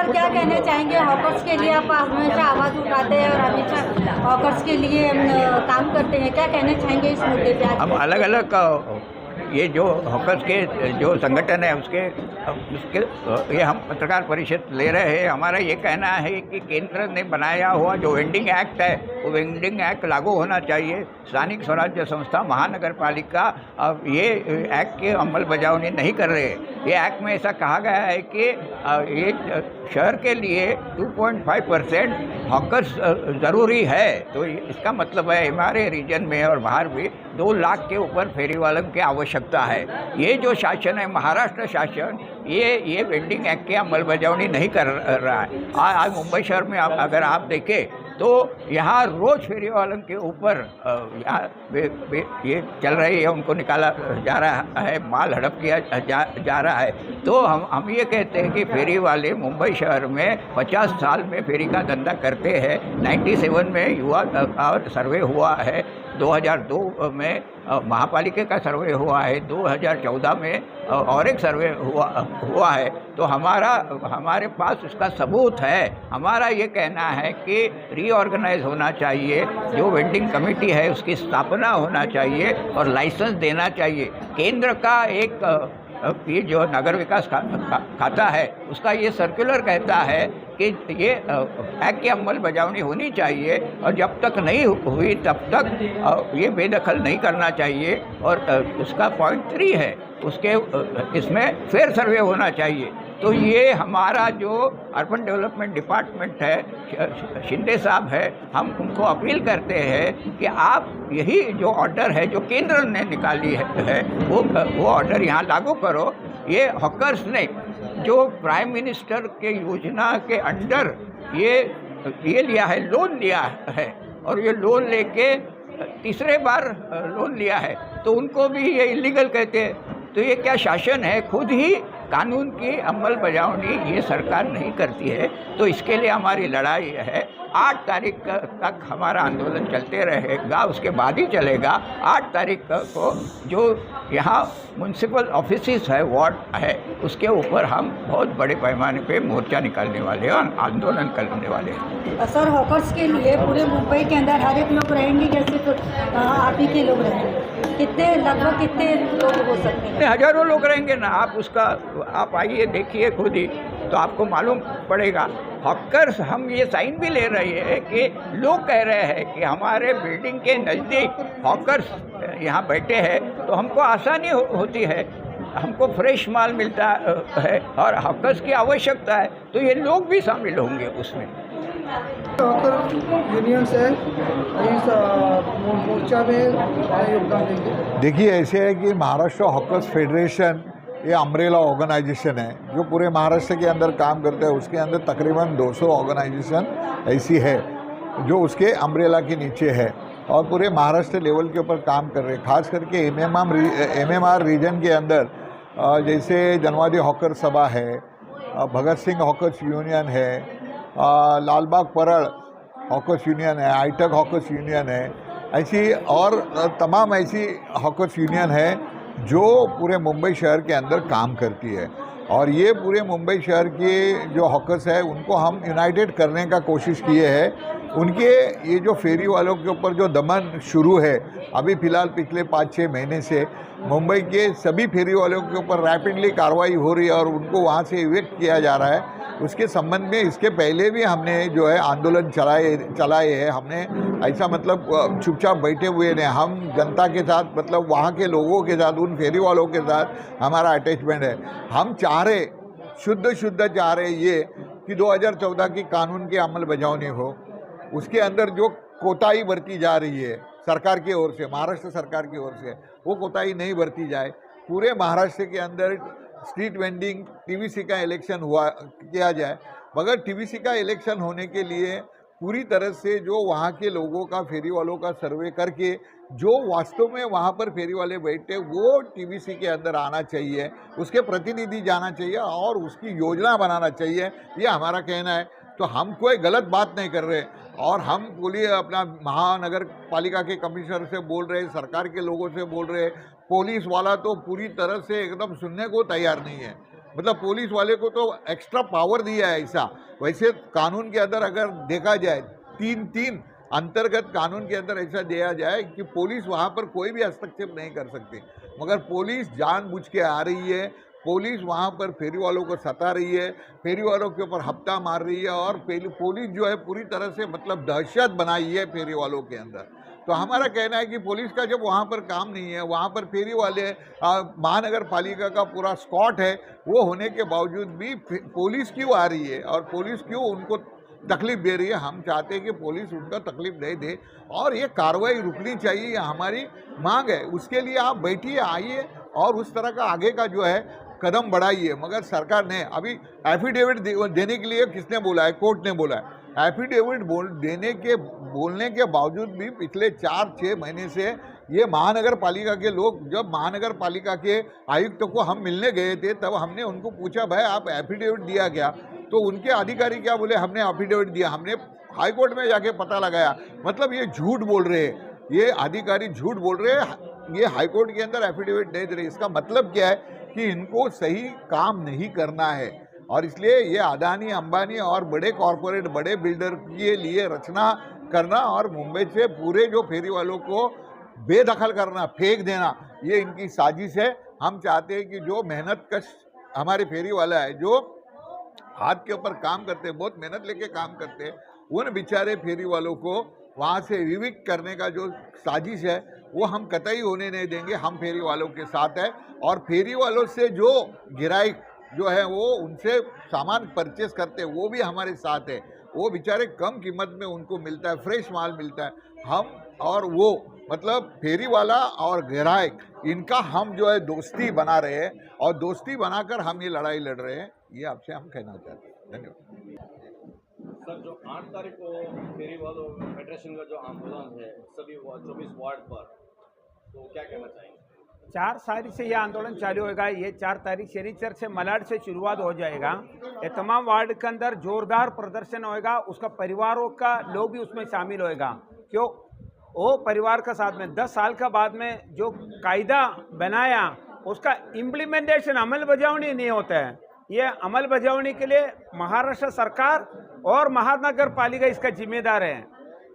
Sir क्या कहना चाहेंगे हॉकर्स के लिए? आप हमेशा आवाज़ उठाते हैं और हमेशा हॉकर्स के लिए काम करते हैं, क्या कहना चाहेंगे इस मुद्दे पे? हम अलग अलग ये जो हॉकर्स के जो संगठन है उसके ये हम पत्रकार परिषद ले रहे हैं। हमारा ये कहना है कि केंद्र ने बनाया हुआ जो वेंडिंग एक्ट है वो वेंडिंग एक्ट लागू होना चाहिए। स्थानिक स्वराज्य संस्था महानगर पालिका ये एक्ट की अमलबजावनी नहीं कर रहे। ये एक्ट में ऐसा कहा गया है कि ये शहर के लिए 2.5% हॉकर्स ज़रूरी है। तो इसका मतलब है हमारे रीजन में और बाहर भी 2 लाख के ऊपर फेरी वालों की आवश्यकता है। ये जो शासन है महाराष्ट्र शासन ये वेंडिंग एक्ट की अमलबजावनी नहीं कर रहा है। आज मुंबई शहर में अगर आप देखें तो यहाँ रोज़ फेरी वालों के ऊपर ये चल रही है, उनको निकाला जा रहा है, माल हड़प किया जा रहा है। तो हम ये कहते हैं कि फेरी वाले मुंबई शहर में 50 साल में फेरी का धंधा करते हैं। 97 में युवा और सर्वे हुआ है, 2002 में महापालिका का सर्वे हुआ है, 2014 में और एक सर्वे हुआ है। तो हमारे पास उसका सबूत है। हमारा ये कहना है कि रीऑर्गेनाइज होना चाहिए, जो वेंडिंग कमेटी है उसकी स्थापना होना चाहिए और लाइसेंस देना चाहिए। केंद्र का एक ये जो नगर विकास खाता है उसका ये सर्कुलर कहता है कि ये एक्ट की अमलबजावनी होनी चाहिए और जब तक नहीं हुई तब तक ये बेदखल नहीं करना चाहिए। और उसका पॉइंट 3 है, उसके इसमें फेयर सर्वे होना चाहिए। तो ये हमारा जो अर्बन डेवलपमेंट डिपार्टमेंट है, शिंदे साहब है, हम उनको अपील करते हैं कि आप यही जो ऑर्डर है जो केंद्र ने निकाली है वो ऑर्डर यहाँ लागू करो। ये हॉकर्स ने जो प्राइम मिनिस्टर के योजना के अंडर ये लिया है, लोन लिया है और ये लोन लेके तीसरे बार लोन लिया है, तो उनको भी ये इलीगल कहते हैं। तो ये क्या शासन है? खुद ही कानून की अमलबजावनी ये सरकार नहीं करती है। तो इसके लिए हमारी लड़ाई है। 8 तारीख तक हमारा आंदोलन चलते रहेगा, उसके बाद ही चलेगा। 8 तारीख को जो यहाँ म्यूनसिपल ऑफिसेस है, वार्ड है, उसके ऊपर हम बहुत बड़े पैमाने पे मोर्चा निकालने वाले हैं और आंदोलन करने वाले हैं। सर हॉकर्स के लिए पूरे मुंबई के अंदर हर एक लोग रहेंगे, जैसे तो आप ही के लोग रहेंगे, लगभग कितने लोग हो सकते हैं? हजारों लोग रहेंगे ना। आप आइए देखिए खुद ही तो आपको मालूम पड़ेगा। हॉकर्स हम ये साइन भी ले रहे हैं कि लोग कह रहे हैं कि हमारे बिल्डिंग के नज़दीक हॉकर्स यहाँ बैठे हैं तो हमको आसानी होती है, हमको फ्रेश माल मिलता है और हॉकर्स की आवश्यकता है। तो ये लोग भी शामिल होंगे उसमें। हॉकर यूनियन से इस मोर्चा में योगदान देंगे। देखिए ऐसे है कि महाराष्ट्र हॉकर्स फेडरेशन ये अम्ब्रेला ऑर्गेनाइजेशन है जो पूरे महाराष्ट्र के अंदर काम करता है। उसके अंदर तकरीबन 200 ऑर्गेनाइजेशन ऐसी है जो उसके अम्ब्रेला के नीचे है और पूरे महाराष्ट्र लेवल के ऊपर काम कर रहे हैं। खास करके एमएमआर रीजन के अंदर जैसे जनवादी हॉकर सभा है, भगत सिंह हॉकर्स यूनियन है, लालबाग परड़ हॉकर्स यूनियन है, आईटक हॉकर्स यूनियन है, ऐसी और तमाम ऐसी हॉकर्स यूनियन है जो पूरे मुंबई शहर के अंदर काम करती है। और ये पूरे मुंबई शहर के जो हॉकर्स है उनको हम यूनाइटेड करने का कोशिश किए हैं। उनके ये जो फेरी वालों के ऊपर जो दमन शुरू है अभी फ़िलहाल पिछले 5-6 महीने से मुंबई के सभी फेरी वालों के ऊपर रैपिडली कार्रवाई हो रही है और उनको वहाँ से इवेक्ट किया जा रहा है। उसके संबंध में इसके पहले भी हमने जो है आंदोलन चलाए हैं। हमने ऐसा मतलब चुपचाप बैठे हुए नहीं, हम जनता के साथ मतलब वहाँ के लोगों के साथ, उन फेरी वालों के साथ हमारा अटैचमेंट है। हम चाह रहे शुद्ध चाह रहे ये कि 2014 की कानून की अमलबजावनी हो, उसके अंदर जो कोताही बरती जा रही है सरकार की ओर से, महाराष्ट्र सरकार की ओर से, वो कोताही नहीं बरती जाए। पूरे महाराष्ट्र के अंदर स्ट्रीट वेंडिंग टीवीसी का इलेक्शन किया जाए, मगर टीवीसी का इलेक्शन होने के लिए पूरी तरह से जो वहाँ के लोगों का, फेरी वालों का सर्वे करके जो वास्तव में वहाँ पर फेरी वाले बैठे वो टीवीसी के अंदर आना चाहिए, उसके प्रतिनिधि जाना चाहिए और उसकी योजना बनाना चाहिए, ये हमारा कहना है। तो हम कोई गलत बात नहीं कर रहे और हम बोलिए अपना महानगर पालिका के कमिश्नर से बोल रहे, सरकार के लोगों से बोल रहे, पुलिस वाला तो पूरी तरह से एकदम सुनने को तैयार नहीं है। मतलब पुलिस वाले को तो एक्स्ट्रा पावर दिया है ऐसा। वैसे कानून के अंदर अगर देखा जाए 3-3 अंतर्गत कानून के अंदर ऐसा दिया जाए कि पुलिस वहाँ पर कोई भी हस्तक्षेप नहीं कर सकती, मगर पुलिस जानबूझ के आ रही है। पुलिस वहाँ पर फेरी वालों को सता रही है, फेरी वालों के ऊपर हफ्ता मार रही है, और पुलिस जो है पूरी तरह से मतलब दहशत बनाई है फेरी वालों के अंदर। तो हमारा कहना है कि पुलिस का जब वहाँ पर काम नहीं है, वहाँ पर फेरी वाले महानगर पालिका का पूरा स्क्वाड है, वो होने के बावजूद भी पुलिस क्यों आ रही है और पुलिस क्यों उनको तकलीफ दे रही है। हम चाहते हैं कि पुलिस उनका तकलीफ नहीं दे और ये कार्रवाई रुकनी चाहिए, ये हमारी मांग है। उसके लिए आप बैठिए, आइए और उस तरह का आगे का जो है कदम बढ़ाइए। मगर सरकार ने अभी एफिडेविट देने के लिए किसने बोला है? कोर्ट ने बोला है। एफिडेविट बोलने के बावजूद भी पिछले 4-6 महीने से ये महानगर पालिका के लोग, जब महानगर पालिका के आयुक्त को हम मिलने गए थे तब हमने उनको पूछा, भाई आप एफिडेविट दिया क्या? तो उनके अधिकारी क्या बोले, हमने एफिडेविट दिया, हमने हाई कोर्ट में जाके पता लगाया। मतलब ये झूठ बोल रहे हैं, ये अधिकारी झूठ बोल रहे हैं, ये हाई कोर्ट के अंदर एफिडेविट नहीं दे रहे। इसका मतलब क्या है कि इनको सही काम नहीं करना है, और इसलिए ये अदानी, अंबानी और बड़े कॉरपोरेट, बड़े बिल्डर के लिए रचना करना और मुंबई से पूरे जो फेरी वालों को बेदखल करना, फेंक देना, ये इनकी साजिश है। हम चाहते हैं कि जो मेहनत कश हमारे फेरी वाला है, जो हाथ के ऊपर काम करते हैं, बहुत मेहनत लेके काम करते हैं, उन बेचारे फेरी वालों को वहाँ से विविक करने का जो साजिश है वो हम कतई होने नहीं देंगे। हम फेरी वालों के साथ है, और फेरी वालों से जो गिराइक जो है वो उनसे सामान परचेस करते हैं वो भी हमारे साथ है। वो बेचारे कम कीमत में उनको मिलता है, फ्रेश माल मिलता है। हम और वो मतलब फेरी वाला और ग्राहक, इनका हम जो है दोस्ती बना रहे हैं, और दोस्ती बनाकर हम ये लड़ाई लड़ रहे हैं, ये आपसे हम कहना चाहते हैं। धन्यवाद। सर, जो 8 तारीख को फेरी वालों फेडरेशन का जो आंदोलन है सभी 24 वार्ड पर, तो क्या कहना चाहेंगे? 4 तारीख से यह आंदोलन चालू होगा। ये 4 तारीख शनिचर से मलाड से शुरुआत हो जाएगा। ये तमाम वार्ड के अंदर जोरदार प्रदर्शन होएगा, उसका परिवारों का लोग भी उसमें शामिल होएगा। क्यों? वो परिवार का साथ में 10 साल का बाद में जो कायदा बनाया उसका इम्प्लीमेंटेशन, अमल बजावनी नहीं होता है। ये अमल बजावनी के लिए महाराष्ट्र सरकार और महानगर पालिका इसका जिम्मेदार है।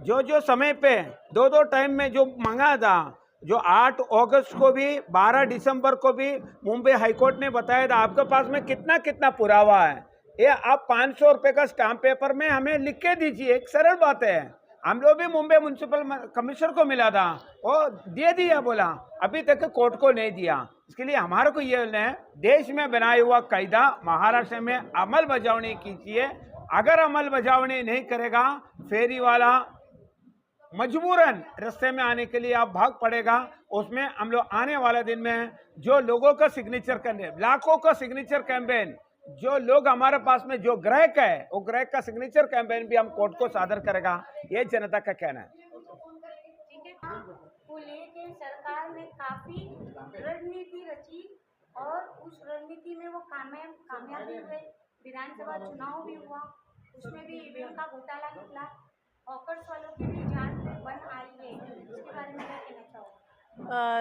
जो समय पे 2-2 टाइम में जो मांगा था, जो 8 अगस्त को भी 12 दिसंबर को भी मुंबई हाईकोर्ट ने बताया था आपके पास में कितना कितना पुरावा है, ये आप 500 रुपये का स्टाम्प पेपर में हमें लिख के दीजिए। एक सरल बात है। हम लोग भी मुंबई म्यूनसिपल कमिश्नर को मिला था, वो दे दिया, बोला अभी तक कोर्ट को नहीं दिया। इसके लिए हमारे को ये देश में बनाया हुआ कायदा महाराष्ट्र में अमल बजावनी कीजिए। अगर अमल बजावनी नहीं करेगा फेरी वाला मजबूरन रास्ते में आने के लिए आप भाग पड़ेगा। उसमें हम लोग आने वाले दिन में जो लोगों का सिग्नेचर करने, लाखों का सिग्नेचर कैंपेन, जो लोग हमारे पास में जो ग्राहक है वो ग्राहक का सिग्नेचर कैंपेन भी हम कोर्ट को सादर करेगा, ये जनता का कहना है। को लेके सरकार ने काफी रणनीति रची और उस रणनीति में वो कामयाब भी हुए। विधानसभा चुनाव भी हुआ, उसमें भी ईवीएम का घोटाला निकला, हॉकर्स वालों की भी जान बन आई है। इसके बारे में क्या कहना चाहोगे?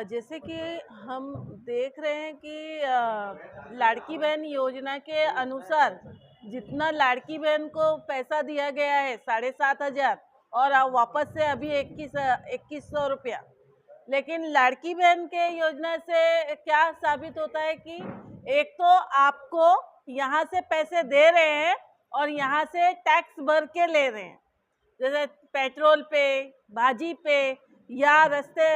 जैसे कि हम देख रहे हैं कि लाड़की बहन योजना के अनुसार जितना लाड़की बहन को पैसा दिया गया है 7,500 और वापस से अभी 2100 रुपया, लेकिन लाड़की बहन के योजना से क्या साबित होता है कि एक तो आपको यहाँ से पैसे दे रहे हैं और यहाँ से टैक्स भर के ले रहे हैं, जैसे पेट्रोल पे, भाजी पे या रस्ते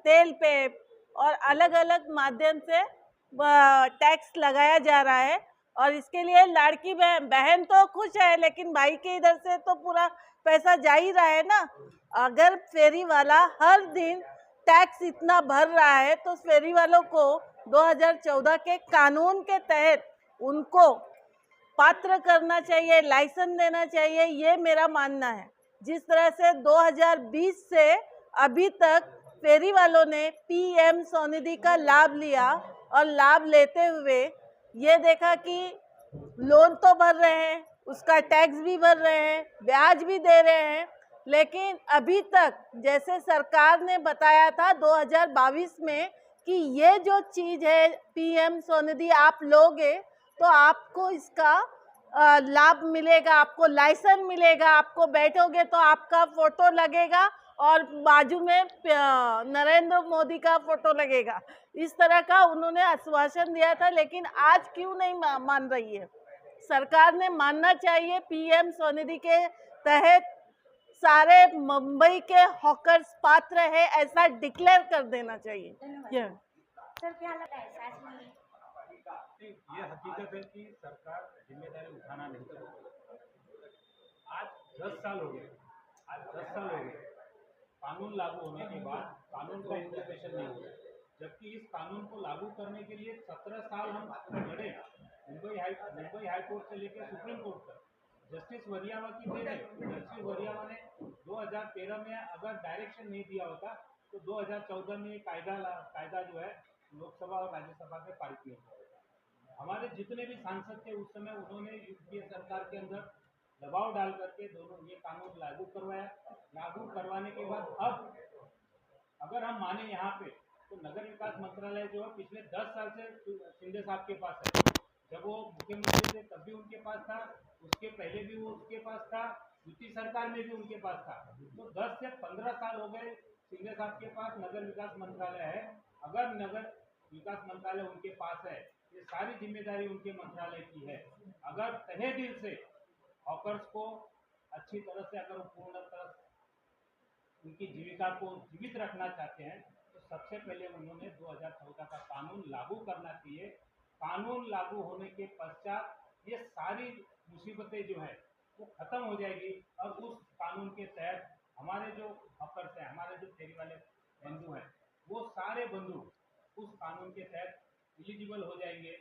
तेल पे, और अलग अलग माध्यम से टैक्स लगाया जा रहा है। और इसके लिए लाड़की बहन तो खुश है, लेकिन भाई के इधर से तो पूरा पैसा जा ही रहा है ना। अगर फेरी वाला हर दिन टैक्स इतना भर रहा है तो फेरी वालों को 2014 के कानून के तहत उनको पात्र करना चाहिए, लाइसेंस देना चाहिए, ये मेरा मानना है। जिस तरह से 2020 से अभी तक फेरी वालों ने पीएम स्वनिधि का लाभ लिया और लाभ लेते हुए ये देखा कि लोन तो भर रहे हैं, उसका टैक्स भी भर रहे हैं, ब्याज भी दे रहे हैं, लेकिन अभी तक जैसे सरकार ने बताया था 2022 में कि ये जो चीज़ है पीएम स्वनिधि आप लोगे तो आपको इसका लाभ मिलेगा, आपको लाइसेंस मिलेगा, आपको बैठोगे तो आपका फोटो लगेगा और बाजू में नरेंद्र मोदी का फोटो लगेगा। इस तरह का उन्होंने आश्वासन दिया था, लेकिन आज क्यों नहीं मान रही है सरकार? ने मानना चाहिए। पीएम स्वनिधि के तहत सारे मुंबई के हॉकर्स पात्र है, ऐसा डिक्लेयर कर देना चाहिए। सर क्या लगता है साथ में ये हकीकत है कि सरकार जिम्मेदारी उठाना नहीं चाहती। आज 10 साल हो गए कानून लागू होने के बाद कानून का इम्प्लीमेंटेशन नहीं हुआ, जबकि इस कानून को लागू करने के लिए 17 साल हम लड़े, मुंबई हाई कोर्ट से लेकर सुप्रीम कोर्ट तक। जस्टिस वरियावा की देन है। जस्टिस वरियावा ने 2013 में अगर डायरेक्शन नहीं दिया होता तो 2014 में कायदा जो है लोकसभा और राज्यसभा में पारित नहीं हुआ होता। हमारे जितने भी सांसद थे उस समय उन्होंने यूपीए सरकार के अंदर दबाव डाल करके दोनों ये कानून लागू करवाया। लागू करवाने के बाद अब अगर हम माने यहाँ पे तो नगर विकास मंत्रालय जो है पिछले 10 साल से शिंदे साहब के पास है। जब वो मुख्यमंत्री थे तब भी उनके पास था, उसके पहले भी वो उसके पास था, यूपी सरकार में भी उनके पास था। तो 10 से 15 साल हो गए शिंदे साहब के पास नगर विकास मंत्रालय है। अगर नगर विकास मंत्रालय उनके पास है, ये सारी जिम्मेदारी उनके मंत्रालय की है। अगर तहे दिल से हॉकर्स को अच्छी तरह से अगर पूर्णतः उनकी जीविका को जीवित रखना चाहते हैं तो सबसे पहले उन्होंने 2014 का कानून लागू करना चाहिए। कानून लागू होने के पश्चात ये सारी मुसीबतें जो है वो खत्म हो जाएगी और उस कानून के तहत हमारे जो हॉकर्स हैं, हमारे जो फेरी वाले बंधु हैं, वो सारे बंधु उस कानून के तहत एलिजिबल हो जाएंगे